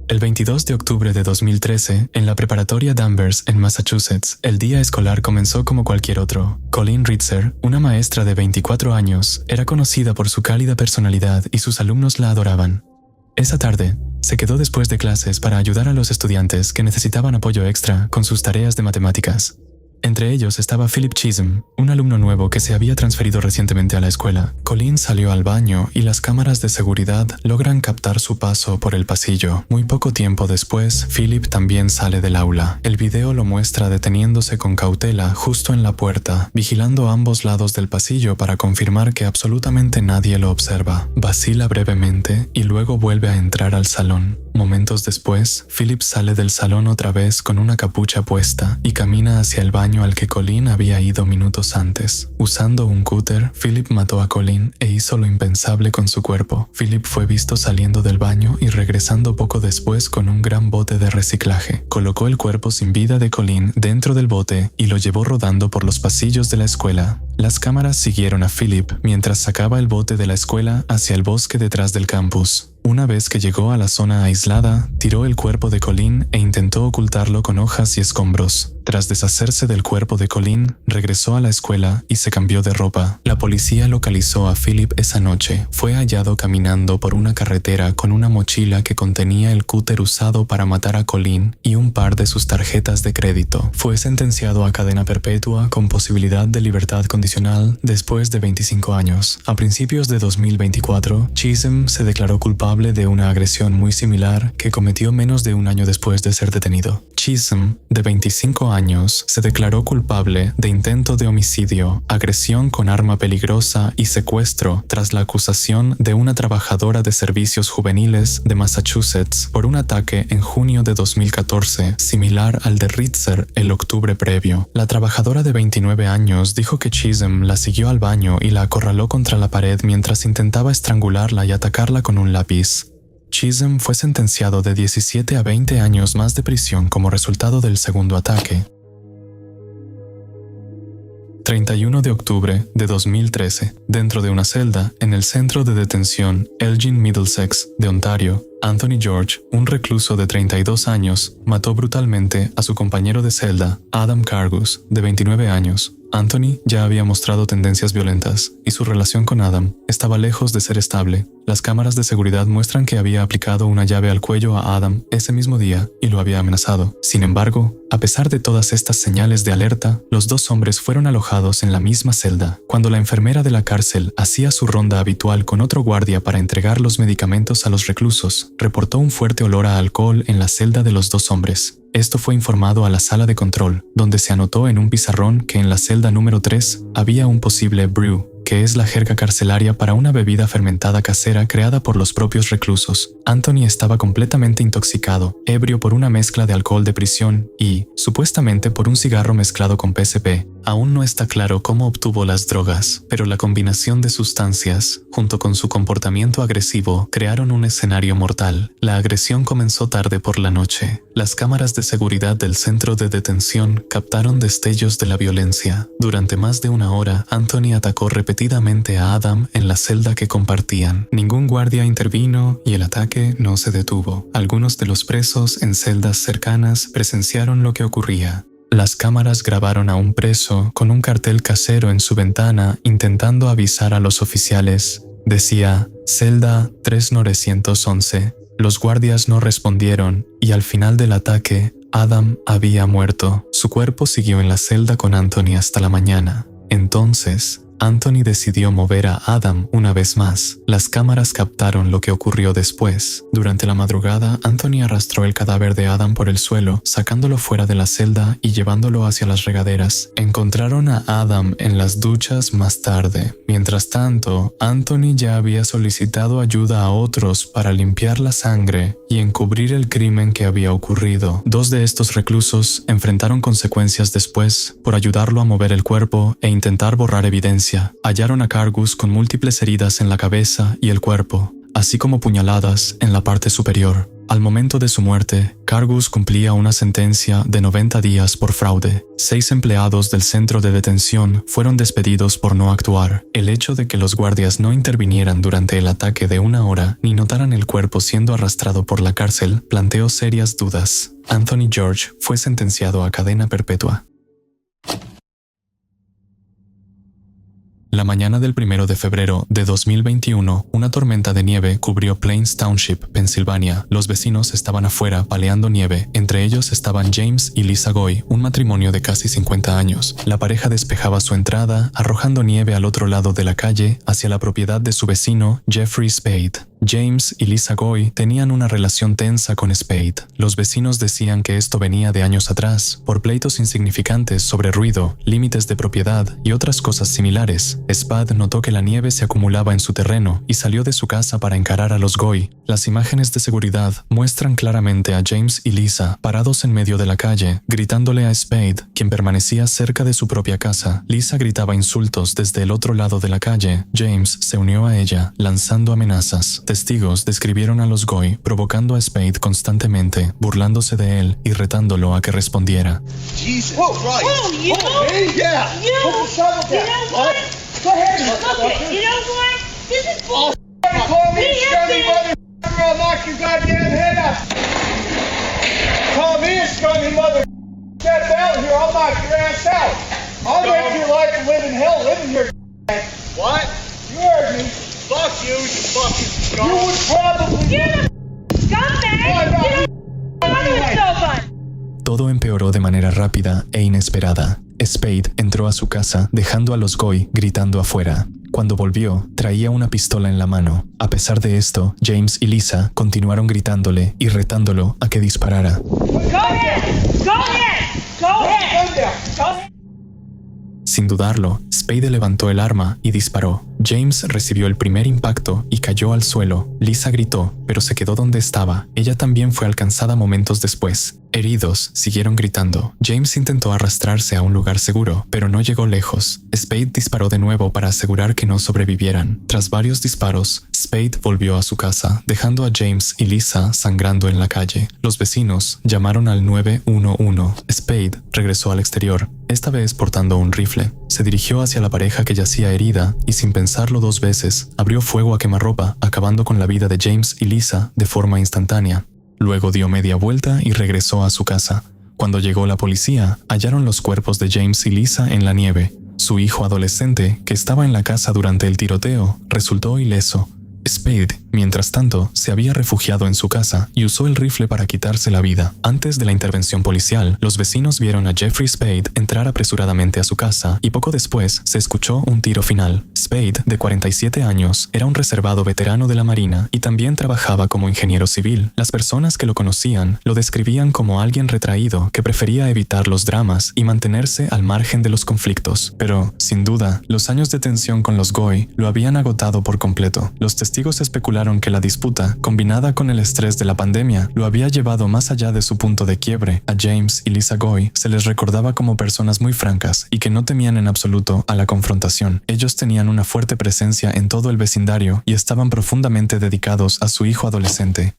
El 22 de octubre de 2013, en la preparatoria Danvers, en Massachusetts, el día escolar comenzó como cualquier otro. Colleen Ritzer, una maestra de 24 años, era conocida por su cálida personalidad y sus alumnos la adoraban. Esa tarde, se quedó después de clases para ayudar a los estudiantes que necesitaban apoyo extra con sus tareas de matemáticas. Entre ellos estaba Philip Chisholm, un alumno nuevo que se había transferido recientemente a la escuela. Colleen salió al baño y las cámaras de seguridad logran captar su paso por el pasillo. Muy poco tiempo después, Philip también sale del aula. El video lo muestra deteniéndose con cautela justo en la puerta, vigilando ambos lados del pasillo para confirmar que absolutamente nadie lo observa. Vacila brevemente y luego vuelve a entrar al salón. Momentos después, Philip sale del salón otra vez con una capucha puesta y camina hacia el baño al que Colleen había ido minutos antes. Usando un cúter, Philip mató a Colleen e hizo lo impensable con su cuerpo. Philip fue visto saliendo del baño y regresando poco después con un gran bote de reciclaje. Colocó el cuerpo sin vida de Colleen dentro del bote y lo llevó rodando por los pasillos de la escuela. Las cámaras siguieron a Philip mientras sacaba el bote de la escuela hacia el bosque detrás del campus. Una vez que llegó a la zona aislada, tiró el cuerpo de Colleen e intentó ocultarlo con hojas y escombros. Tras deshacerse del cuerpo de Colleen, regresó a la escuela y se cambió de ropa. La policía localizó a Philip esa noche. Fue hallado caminando por una carretera con una mochila que contenía el cúter usado para matar a Colleen y un par de sus tarjetas de crédito. Fue sentenciado a cadena perpetua con posibilidad de libertad condicional después de 25 años. A principios de 2024, Chisholm se declaró culpable de una agresión muy similar que cometió menos de un año después de ser detenido. Chisholm, de 25 años, se declaró culpable de intento de homicidio, agresión con arma peligrosa y secuestro tras la acusación de una trabajadora de servicios juveniles de Massachusetts por un ataque en junio de 2014, similar al de Ritzer el octubre previo. La trabajadora de 29 años dijo que Chisholm la siguió al baño y la acorraló contra la pared mientras intentaba estrangularla y atacarla con un lápiz. Chisholm fue sentenciado de 17 a 20 años más de prisión como resultado del segundo ataque. 31 de octubre de 2013, dentro de una celda en el centro de detención Elgin Middlesex de Ontario, Anthony George, un recluso de 32 años, mató brutalmente a su compañero de celda, Adam Cargus, de 29 años. Anthony ya había mostrado tendencias violentas y su relación con Adam estaba lejos de ser estable. Las cámaras de seguridad muestran que había aplicado una llave al cuello a Adam ese mismo día y lo había amenazado. Sin embargo, a pesar de todas estas señales de alerta, los dos hombres fueron alojados en la misma celda. Cuando la enfermera de la cárcel hacía su ronda habitual con otro guardia para entregar los medicamentos a los reclusos, reportó un fuerte olor a alcohol en la celda de los dos hombres. Esto fue informado a la sala de control, donde se anotó en un pizarrón que en la celda número 3 había un posible brew, que es la jerga carcelaria para una bebida fermentada casera creada por los propios reclusos. Anthony estaba completamente intoxicado, ebrio por una mezcla de alcohol de prisión y, supuestamente, por un cigarro mezclado con PCP. Aún no está claro cómo obtuvo las drogas, pero la combinación de sustancias, junto con su comportamiento agresivo, crearon un escenario mortal. La agresión comenzó tarde por la noche. Las cámaras de seguridad del centro de detención captaron destellos de la violencia. Durante más de una hora, Anthony atacó repetidamente a Adam en la celda que compartían. Ningún guardia intervino y el ataque no se detuvo. Algunos de los presos en celdas cercanas presenciaron lo que ocurría. Las cámaras grabaron a un preso con un cartel casero en su ventana intentando avisar a los oficiales. Decía, celda 3911. Los guardias no respondieron y al final del ataque, Adam había muerto. Su cuerpo siguió en la celda con Anthony hasta la mañana. Entonces, Anthony decidió mover a Adam una vez más. Las cámaras captaron lo que ocurrió después. Durante la madrugada, Anthony arrastró el cadáver de Adam por el suelo, sacándolo fuera de la celda y llevándolo hacia las regaderas. Encontraron a Adam en las duchas más tarde. Mientras tanto, Anthony ya había solicitado ayuda a otros para limpiar la sangre y encubrir el crimen que había ocurrido. Dos de estos reclusos enfrentaron consecuencias después por ayudarlo a mover el cuerpo e intentar borrar evidencia. Hallaron a Cargus con múltiples heridas en la cabeza y el cuerpo, así como puñaladas en la parte superior. Al momento de su muerte, Kargus cumplía una sentencia de 90 días por fraude. 6 empleados del centro de detención fueron despedidos por no actuar. El hecho de que los guardias no intervinieran durante el ataque de 1 hora ni notaran el cuerpo siendo arrastrado por la cárcel planteó serias dudas. Anthony George fue sentenciado a cadena perpetua. La mañana del 1 de febrero de 2021, una tormenta de nieve cubrió Plains Township, Pensilvania. Los vecinos estaban afuera paleando nieve. Entre ellos estaban James y Lisa Goy, un matrimonio de casi 50 años. La pareja despejaba su entrada, arrojando nieve al otro lado de la calle, hacia la propiedad de su vecino, Jeffrey Spade. James y Lisa Goy tenían una relación tensa con Spade. Los vecinos decían que esto venía de años atrás, por pleitos insignificantes sobre ruido, límites de propiedad y otras cosas similares. Spade notó que la nieve se acumulaba en su terreno y salió de su casa para encarar a los Goy. Las imágenes de seguridad muestran claramente a James y Lisa parados en medio de la calle, gritándole a Spade, quien permanecía cerca de su propia casa. Lisa gritaba insultos desde el otro lado de la calle. James se unió a ella, lanzando amenazas. Testigos describieron a los Goy provocando a Spade constantemente, burlándose de él y retándolo a que respondiera. Jesus Christ! Whoa, you Go ahead, okay, you know what? This is bullshit. Call me a scummy motherfucker, I'll knock your goddamn head off. Call me a scummy motherfucker. Step out here, I'll knock your ass out. I'll make your life a living hell living here. What? You heard me. Fuck you, you fucking scum. You would probably... You're the scumbag! Todo empeoró de manera rápida e inesperada. Spade entró a su casa, dejando a los Goy gritando afuera. Cuando volvió, traía una pistola en la mano. A pesar de esto, James y Lisa continuaron gritándole y retándolo a que disparara. Go ahead! Go ahead! Go ahead! Go ahead! Sin dudarlo, Spade levantó el arma y disparó. James recibió el primer impacto y cayó al suelo. Lisa gritó, pero se quedó donde estaba. Ella también fue alcanzada momentos después. Heridos, siguieron gritando. James intentó arrastrarse a un lugar seguro, pero no llegó lejos. Spade disparó de nuevo para asegurar que no sobrevivieran. Tras varios disparos, Spade volvió a su casa, dejando a James y Lisa sangrando en la calle. Los vecinos llamaron al 911. Spade regresó al exterior, esta vez portando un rifle. Se dirigió hacia la pareja que yacía herida y sin pensarlo 2 veces, abrió fuego a quemarropa, acabando con la vida de James y Lisa de forma instantánea. Luego dio media vuelta y regresó a su casa. Cuando llegó la policía, hallaron los cuerpos de James y Lisa en la nieve. Su hijo adolescente, que estaba en la casa durante el tiroteo, resultó ileso. Spade, mientras tanto, se había refugiado en su casa y usó el rifle para quitarse la vida. Antes de la intervención policial, los vecinos vieron a Jeffrey Spade entrar apresuradamente a su casa y poco después se escuchó un tiro final. Spade, de 47 años, era un reservado veterano de la Marina y también trabajaba como ingeniero civil. Las personas que lo conocían lo describían como alguien retraído que prefería evitar los dramas y mantenerse al margen de los conflictos. Pero, sin duda, los años de tensión con los Goy lo habían agotado por completo. Los testigos especularon que la disputa, combinada con el estrés de la pandemia, lo había llevado más allá de su punto de quiebre. A James y Lisa Goy se les recordaba como personas muy francas y que no temían en absoluto a la confrontación. Ellos tenían una fuerte presencia en todo el vecindario y estaban profundamente dedicados a su hijo adolescente.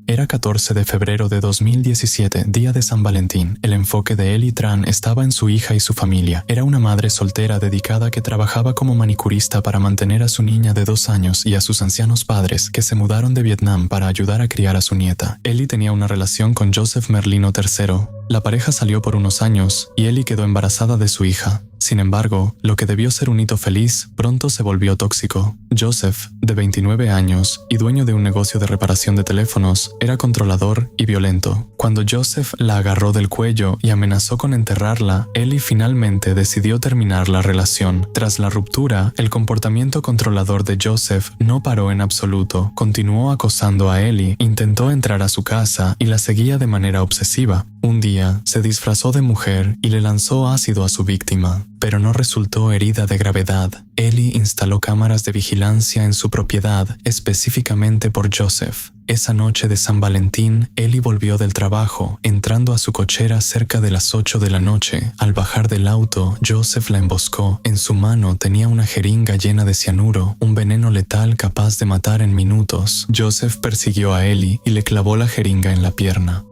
Era 14 de febrero de 2017, día de San Valentín. El enfoque de Ellie Tran estaba en su hija y su familia. Era una madre soltera dedicada que trabajaba como manicurista para mantener a su niña de 2 años y a sus ancianos padres que se mudaron de Vietnam para ayudar a criar a su nieta. Ellie tenía una relación con Joseph Merlino III. La pareja salió por unos años y Ellie quedó embarazada de su hija. Sin embargo, lo que debió ser un hito feliz pronto se volvió tóxico. Joseph, de 29 años y dueño de un negocio de reparación de teléfonos, era controlador y violento. Cuando Joseph la agarró del cuello y amenazó con enterrarla, Ellie finalmente decidió terminar la relación. Tras la ruptura, el comportamiento controlador de Joseph no paró en absoluto. Continuó acosando a Ellie, intentó entrar a su casa y la seguía de manera obsesiva. Un día, policía, se disfrazó de mujer y le lanzó ácido a su víctima, pero no resultó herida de gravedad. Ellie instaló cámaras de vigilancia en su propiedad, específicamente por Joseph. Esa noche de San Valentín, Ellie volvió del trabajo, entrando a su cochera cerca de las 8 de la noche. Al bajar del auto, Joseph la emboscó. En su mano tenía una jeringa llena de cianuro, un veneno letal capaz de matar en minutos. Joseph persiguió a Ellie y le clavó la jeringa en la pierna.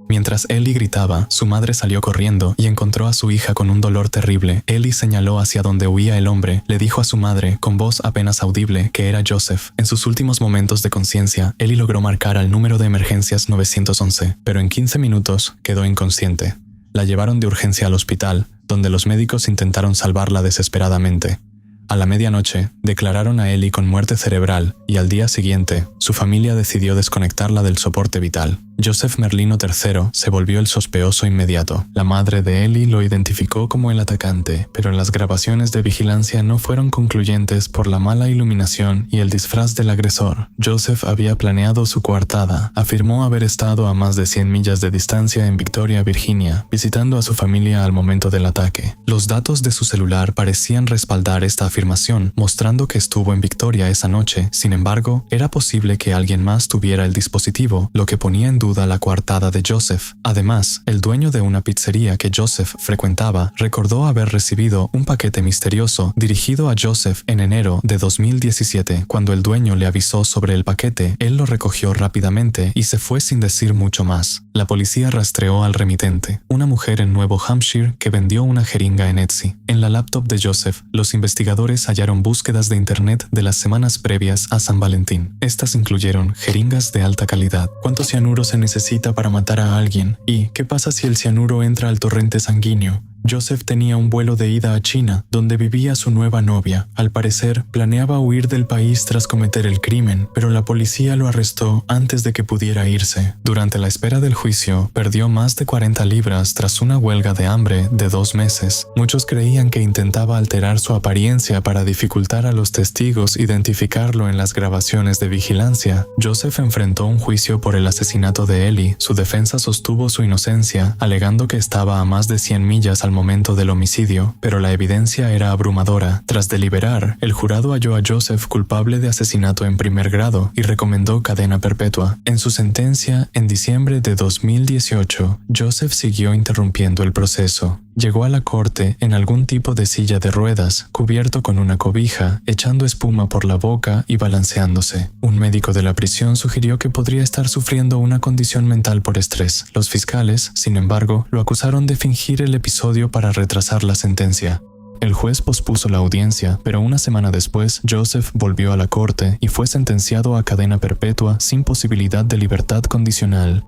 Mientras Ellie gritaba, su madre salió corriendo y encontró a su hija con un dolor terrible. Ellie señaló hacia donde huía el hombre, le dijo a su madre, con voz apenas audible, que era Joseph. En sus últimos momentos de conciencia, Ellie logró marcar al número de emergencias 911, pero en 15 minutos quedó inconsciente. La llevaron de urgencia al hospital, donde los médicos intentaron salvarla desesperadamente. A la medianoche, declararon a Ellie con muerte cerebral y al día siguiente, su familia decidió desconectarla del soporte vital. Joseph Merlino III se volvió el sospechoso inmediato. La madre de Ellie lo identificó como el atacante, pero las grabaciones de vigilancia no fueron concluyentes por la mala iluminación y el disfraz del agresor. Joseph había planeado su coartada. Afirmó haber estado a más de 100 millas de distancia en Victoria, Virginia, visitando a su familia al momento del ataque. Los datos de su celular parecían respaldar esta afirmación, mostrando que estuvo en Victoria esa noche. Sin embargo, era posible que alguien más tuviera el dispositivo, lo que ponía en duda la coartada de Joseph. Además, el dueño de una pizzería que Joseph frecuentaba recordó haber recibido un paquete misterioso dirigido a Joseph en enero de 2017. Cuando el dueño le avisó sobre el paquete, él lo recogió rápidamente y se fue sin decir mucho más. La policía rastreó al remitente, una mujer en Nuevo Hampshire que vendió una jeringa en Etsy. En la laptop de Joseph, los investigadores hallaron búsquedas de internet de las semanas previas a San Valentín. Estas incluyeron jeringas de alta calidad. ¿Cuántos cianuros se necesita para matar a alguien? ¿Y qué pasa si el cianuro entra al torrente sanguíneo? Joseph tenía un vuelo de ida a China, donde vivía su nueva novia. Al parecer, planeaba huir del país tras cometer el crimen, pero la policía lo arrestó antes de que pudiera irse. Durante la espera del juicio, perdió más de 40 libras tras una huelga de hambre de 2 meses. Muchos creían que intentaba alterar su apariencia para dificultar a los testigos identificarlo en las grabaciones de vigilancia. Joseph enfrentó un juicio por el asesinato de Ellie. Su defensa sostuvo su inocencia, alegando que estaba a más de 100 millas al momento del homicidio, pero la evidencia era abrumadora. Tras deliberar, el jurado halló a Joseph culpable de asesinato en primer grado y recomendó cadena perpetua. En su sentencia, en diciembre de 2018, Joseph siguió interrumpiendo el proceso. Llegó a la corte en algún tipo de silla de ruedas, cubierto con una cobija, echando espuma por la boca y balanceándose. Un médico de la prisión sugirió que podría estar sufriendo una condición mental por estrés. Los fiscales, sin embargo, lo acusaron de fingir el episodio para retrasar la sentencia. El juez pospuso la audiencia, pero una semana después, Joseph volvió a la corte y fue sentenciado a cadena perpetua sin posibilidad de libertad condicional.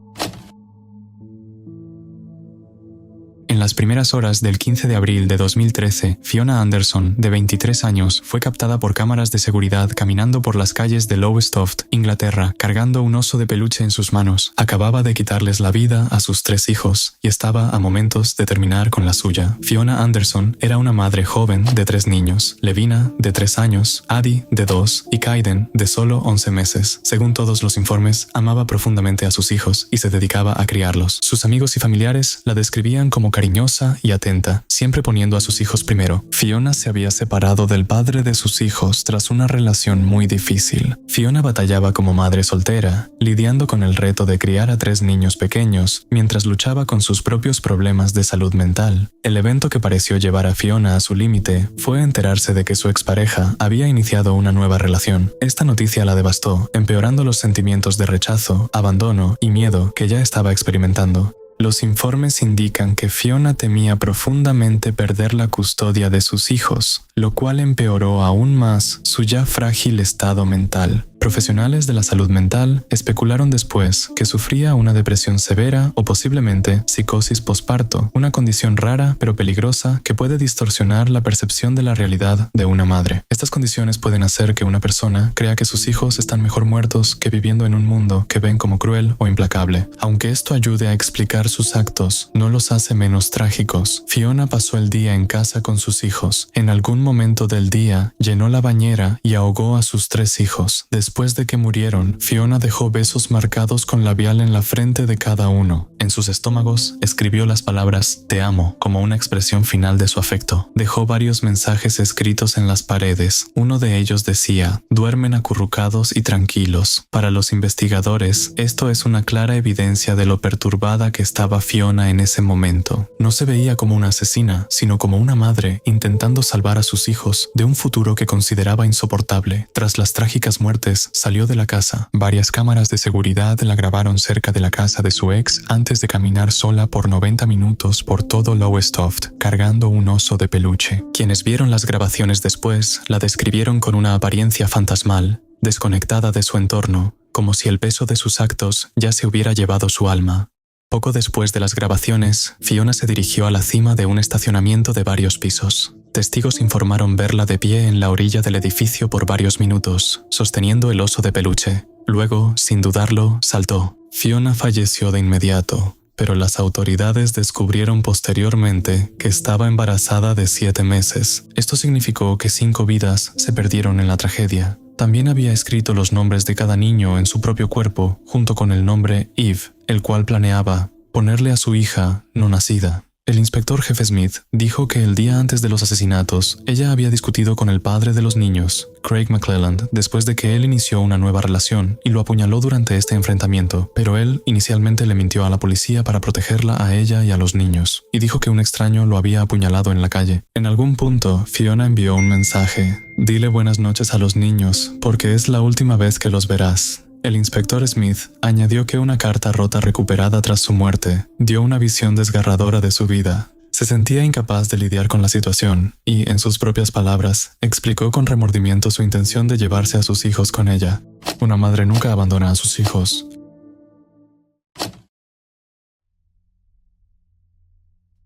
En las primeras horas del 15 de abril de 2013, Fiona Anderson, de 23 años, fue captada por cámaras de seguridad caminando por las calles de Lowestoft, Inglaterra, cargando un oso de peluche en sus manos. Acababa de quitarles la vida a sus 3 hijos y estaba a momentos de terminar con la suya. Fiona Anderson era una madre joven de 3 niños, Levina, de 3 años, Addie, de 2, y Kaiden, de solo 11 meses. Según todos los informes, amaba profundamente a sus hijos y se dedicaba a criarlos. Sus amigos y familiares la describían como cariñosa y atenta, siempre poniendo a sus hijos primero. Fiona se había separado del padre de sus hijos tras una relación muy difícil. Fiona batallaba como madre soltera, lidiando con el reto de criar a 3 niños pequeños, mientras luchaba con sus propios problemas de salud mental. El evento que pareció llevar a Fiona a su límite fue enterarse de que su expareja había iniciado una nueva relación. Esta noticia la devastó, empeorando los sentimientos de rechazo, abandono y miedo que ya estaba experimentando. Los informes indican que Fiona temía profundamente perder la custodia de sus hijos, lo cual empeoró aún más su ya frágil estado mental. Profesionales de la salud mental especularon después que sufría una depresión severa o posiblemente psicosis posparto, una condición rara pero peligrosa que puede distorsionar la percepción de la realidad de una madre. Estas condiciones pueden hacer que una persona crea que sus hijos están mejor muertos que viviendo en un mundo que ven como cruel o implacable. Aunque esto ayude a explicar sus actos, no los hace menos trágicos. Fiona pasó el día en casa con sus hijos. En algún momento del día, llenó la bañera y ahogó a sus 3 hijos. Después de que murieron, Fiona dejó besos marcados con labial en la frente de cada uno. En sus estómagos, escribió las palabras «te amo» como una expresión final de su afecto. Dejó varios mensajes escritos en las paredes. Uno de ellos decía «duermen acurrucados y tranquilos». Para los investigadores, esto es una clara evidencia de lo perturbada que estaba Fiona en ese momento. No se veía como una asesina, sino como una madre intentando salvar a sus hijos de un futuro que consideraba insoportable. Tras las trágicas muertes, salió de la casa. Varias cámaras de seguridad la grabaron cerca de la casa de su ex antes de caminar sola por 90 minutos por todo Lowestoft, cargando un oso de peluche. Quienes vieron las grabaciones después la describieron con una apariencia fantasmal, desconectada de su entorno, como si el peso de sus actos ya se hubiera llevado su alma. Poco después de las grabaciones, Fiona se dirigió a la cima de un estacionamiento de varios pisos. Testigos informaron verla de pie en la orilla del edificio por varios minutos, sosteniendo el oso de peluche. Luego, sin dudarlo, saltó. Fiona falleció de inmediato, pero las autoridades descubrieron posteriormente que estaba embarazada de 7 meses. Esto significó que 5 vidas se perdieron en la tragedia. También había escrito los nombres de cada niño en su propio cuerpo, junto con el nombre Eve, el cual planeaba ponerle a su hija no nacida. El inspector jefe Smith dijo que el día antes de los asesinatos, ella había discutido con el padre de los niños, Craig McClelland, después de que él inició una nueva relación y lo apuñaló durante este enfrentamiento, pero él inicialmente le mintió a la policía para protegerla a ella y a los niños, y dijo que un extraño lo había apuñalado en la calle. En algún punto, Fiona envió un mensaje: «Dile buenas noches a los niños, porque es la última vez que los verás». El inspector Smith añadió que una carta rota recuperada tras su muerte dio una visión desgarradora de su vida. Se sentía incapaz de lidiar con la situación y, en sus propias palabras, explicó con remordimiento su intención de llevarse a sus hijos con ella. Una madre nunca abandona a sus hijos.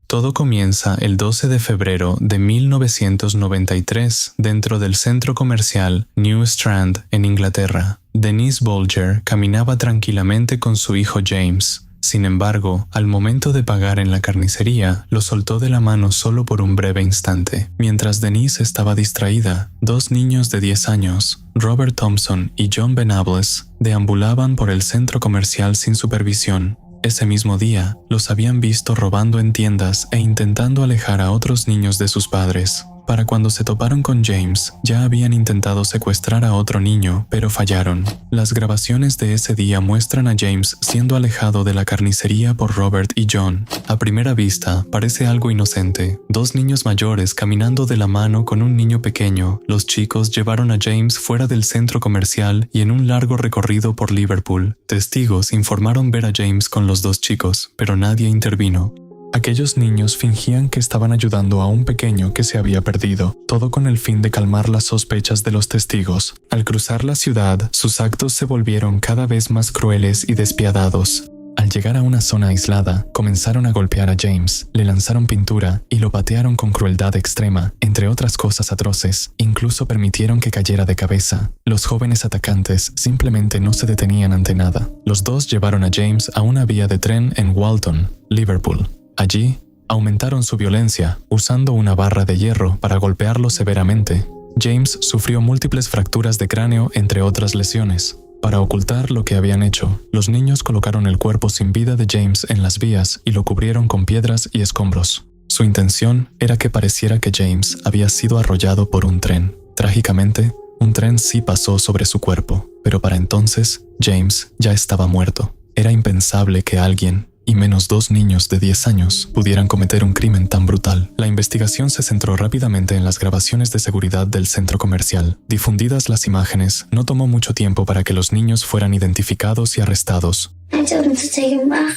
Todo comienza el 12 de febrero de 1993 dentro del centro comercial New Strand en Inglaterra. Denise Bolger caminaba tranquilamente con su hijo James. Sin embargo, al momento de pagar en la carnicería, lo soltó de la mano solo por un breve instante. Mientras Denise estaba distraída, 2 niños de 10 años, Robert Thompson y John Venables, deambulaban por el centro comercial sin supervisión. Ese mismo día, los habían visto robando en tiendas e intentando alejar a otros niños de sus padres. Para cuando se toparon con James, ya habían intentado secuestrar a otro niño, pero fallaron. Las grabaciones de ese día muestran a James siendo alejado de la carnicería por Robert y John. A primera vista, parece algo inocente. 2 niños mayores caminando de la mano con un niño pequeño. Los chicos llevaron a James fuera del centro comercial y en un largo recorrido por Liverpool. Testigos informaron ver a James con los 2 chicos, pero nadie intervino. Aquellos niños fingían que estaban ayudando a un pequeño que se había perdido, todo con el fin de calmar las sospechas de los testigos. Al cruzar la ciudad, sus actos se volvieron cada vez más crueles y despiadados. Al llegar a una zona aislada, comenzaron a golpear a James, le lanzaron pintura y lo patearon con crueldad extrema, entre otras cosas atroces. Incluso permitieron que cayera de cabeza. Los jóvenes atacantes simplemente no se detenían ante nada. Los 2 llevaron a James a una vía de tren en Walton, Liverpool. Allí, aumentaron su violencia, usando una barra de hierro para golpearlo severamente. James sufrió múltiples fracturas de cráneo, entre otras lesiones. Para ocultar lo que habían hecho, los niños colocaron el cuerpo sin vida de James en las vías y lo cubrieron con piedras y escombros. Su intención era que pareciera que James había sido arrollado por un tren. Trágicamente, un tren sí pasó sobre su cuerpo, pero para entonces, James ya estaba muerto. Era impensable que alguien, y menos 2 niños de 10 años, pudieran cometer un crimen tan brutal. La investigación se centró rápidamente en las grabaciones de seguridad del centro comercial. Difundidas las imágenes, no tomó mucho tiempo para que los niños fueran identificados y arrestados. I told him to take him back.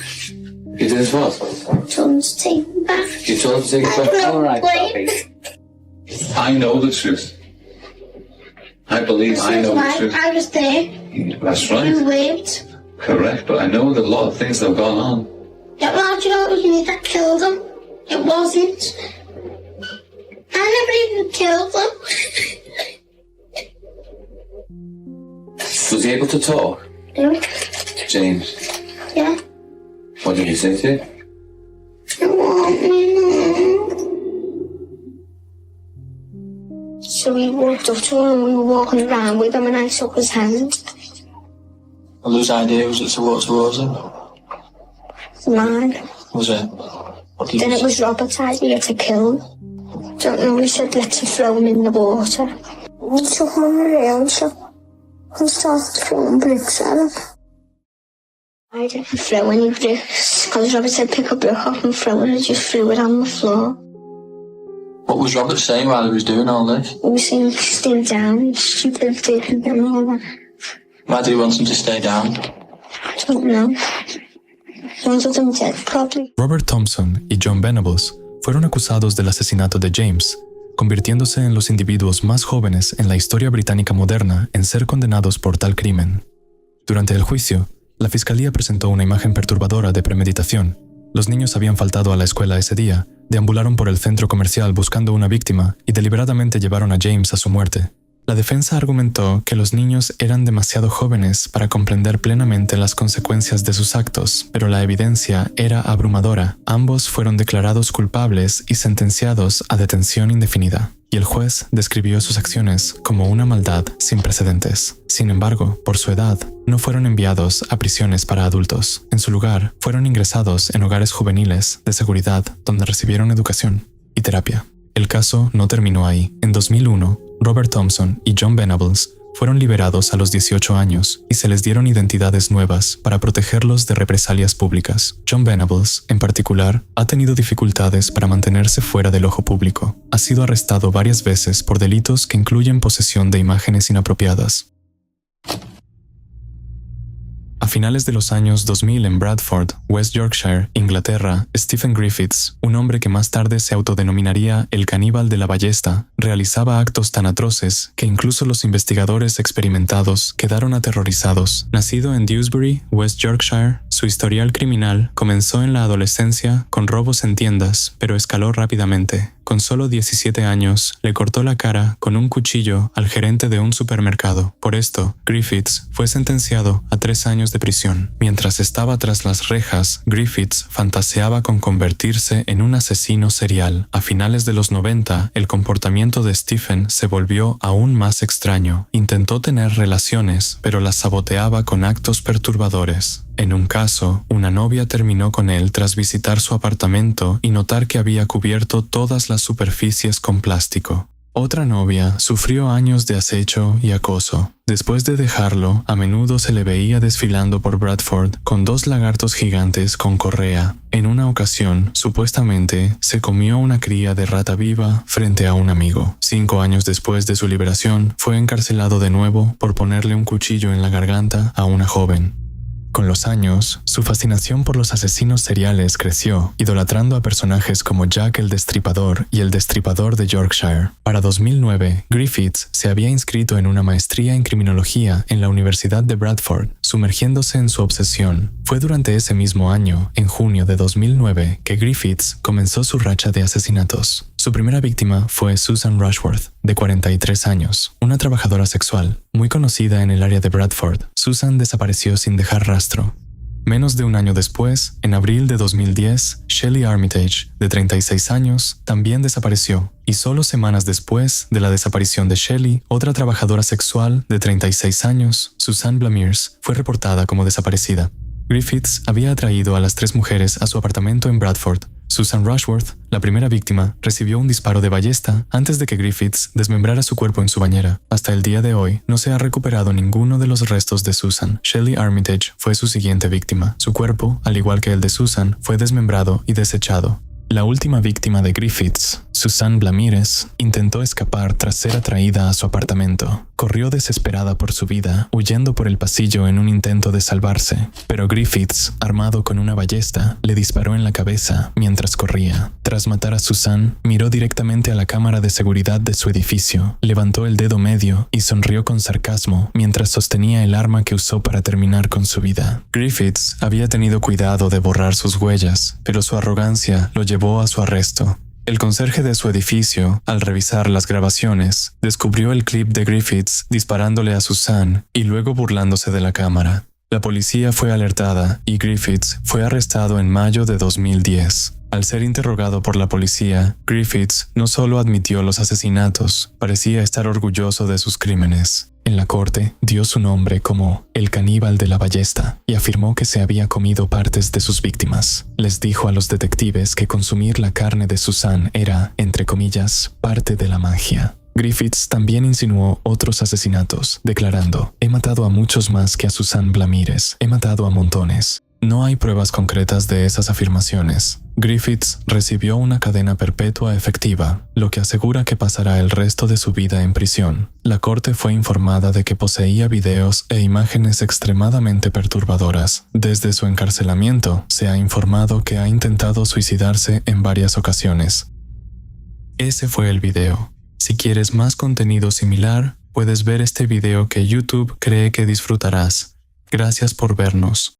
You did what? Told him to take him back. You told him to take it back? No, All right, wait. Sophie. I know the truth. I I believe I know the truth. I was there. That's You right. waved. Correct, but I know that a lot of things that have gone on. Yeah, well, do you know it was me that killed him? It wasn't. I never even killed him. Was he able to talk? Yeah. James, Yeah. what did he say to you? You want me now? So we walked up to him and we were walking around with him and I took his hand. And whose idea was it to walk towards him? Mine. Was it? What did Then you it was Robert's idea to kill him. Don't know, he said let's throw him in the water. We took him on the rail and started throwing bricks at him. I didn't throw any bricks because Robert said pick a brick up and throw it. I just threw it on the floor. What was Robert saying while he was doing all this? We seen him stay down, stupid thing and all that. Why did he want him to stay down? Don't know. Wanted him dead, probably. Robert Thompson y John Venables fueron acusados del asesinato de James, convirtiéndose en los individuos más jóvenes en la historia británica moderna en ser condenados por tal crimen. Durante el juicio, la fiscalía presentó una imagen perturbadora de premeditación. Los niños habían faltado a la escuela ese día, deambularon por el centro comercial buscando una víctima y deliberadamente llevaron a James a su muerte. La defensa argumentó que los niños eran demasiado jóvenes para comprender plenamente las consecuencias de sus actos, pero la evidencia era abrumadora. Ambos fueron declarados culpables y sentenciados a detención indefinida, y el juez describió sus acciones como una maldad sin precedentes. Sin embargo, por su edad, no fueron enviados a prisiones para adultos. En su lugar, fueron ingresados en hogares juveniles de seguridad donde recibieron educación y terapia. El caso no terminó ahí. En 2001, Robert Thompson y John Venables fueron liberados a los 18 años y se les dieron identidades nuevas para protegerlos de represalias públicas. John Venables, en particular, ha tenido dificultades para mantenerse fuera del ojo público. Ha sido arrestado varias veces por delitos que incluyen posesión de imágenes inapropiadas. A finales de los años 2000 en Bradford, West Yorkshire, Inglaterra, Stephen Griffiths, un hombre que más tarde se autodenominaría el caníbal de la ballesta, realizaba actos tan atroces que incluso los investigadores experimentados quedaron aterrorizados. Nacido en Dewsbury, West Yorkshire, su historial criminal comenzó en la adolescencia con robos en tiendas, pero escaló rápidamente. Con solo 17 años, le cortó la cara con un cuchillo al gerente de un supermercado. Por esto, Griffiths fue sentenciado a 3 años de prisión. Mientras estaba tras las rejas, Griffiths fantaseaba con convertirse en un asesino serial. A finales de los 90, el comportamiento de Stephen se volvió aún más extraño. Intentó tener relaciones, pero las saboteaba con actos perturbadores. En un caso, una novia terminó con él tras visitar su apartamento y notar que había cubierto todas las superficies con plástico. Otra novia sufrió años de acecho y acoso. Después de dejarlo, a menudo se le veía desfilando por Bradford con 2 lagartos gigantes con correa. En una ocasión, supuestamente, se comió una cría de rata viva frente a un amigo. 5 años después de su liberación, fue encarcelado de nuevo por ponerle un cuchillo en la garganta a una joven. Con los años, su fascinación por los asesinos seriales creció, idolatrando a personajes como Jack el Destripador y el Destripador de Yorkshire. Para 2009, Griffiths se había inscrito en una maestría en criminología en la Universidad de Bradford, sumergiéndose en su obsesión. Fue durante ese mismo año, en junio de 2009, que Griffiths comenzó su racha de asesinatos. Su primera víctima fue Susan Rushworth, de 43 años, una trabajadora sexual, muy conocida en el área de Bradford. Susan desapareció sin dejar rastro. Menos de un año después, en abril de 2010, Shelley Armitage, de 36 años, también desapareció, y solo semanas después de la desaparición de Shelley, otra trabajadora sexual de 36 años, Suzanne Blamiers, fue reportada como desaparecida. Griffiths había atraído a las 3 mujeres a su apartamento en Bradford. Susan Rushworth, la primera víctima, recibió un disparo de ballesta antes de que Griffiths desmembrara su cuerpo en su bañera. Hasta el día de hoy, no se ha recuperado ninguno de los restos de Susan. Shelley Armitage fue su siguiente víctima. Su cuerpo, al igual que el de Susan, fue desmembrado y desechado. La última víctima de Griffiths, Suzanne Blamires, intentó escapar tras ser atraída a su apartamento. Corrió desesperada por su vida, huyendo por el pasillo en un intento de salvarse, pero Griffiths, armado con una ballesta, le disparó en la cabeza mientras corría. Tras matar a Suzanne, miró directamente a la cámara de seguridad de su edificio, levantó el dedo medio y sonrió con sarcasmo mientras sostenía el arma que usó para terminar con su vida. Griffiths había tenido cuidado de borrar sus huellas, pero su arrogancia lo llevó a su arresto. El conserje de su edificio, al revisar las grabaciones, descubrió el clip de Griffiths disparándole a Suzanne y luego burlándose de la cámara. La policía fue alertada y Griffiths fue arrestado en mayo de 2010. Al ser interrogado por la policía, Griffiths no solo admitió los asesinatos, parecía estar orgulloso de sus crímenes. En la corte, dio su nombre como el caníbal de la ballesta y afirmó que se había comido partes de sus víctimas. Les dijo a los detectives que consumir la carne de Suzanne era, entre comillas, parte de la magia. Griffiths también insinuó otros asesinatos, declarando: «He matado a muchos más que a Suzanne Blamires, he matado a montones». No hay pruebas concretas de esas afirmaciones. Griffiths recibió una cadena perpetua efectiva, lo que asegura que pasará el resto de su vida en prisión. La corte fue informada de que poseía videos e imágenes extremadamente perturbadoras. Desde su encarcelamiento, se ha informado que ha intentado suicidarse en varias ocasiones. Ese fue el video. Si quieres más contenido similar, puedes ver este video que YouTube cree que disfrutarás. Gracias por vernos.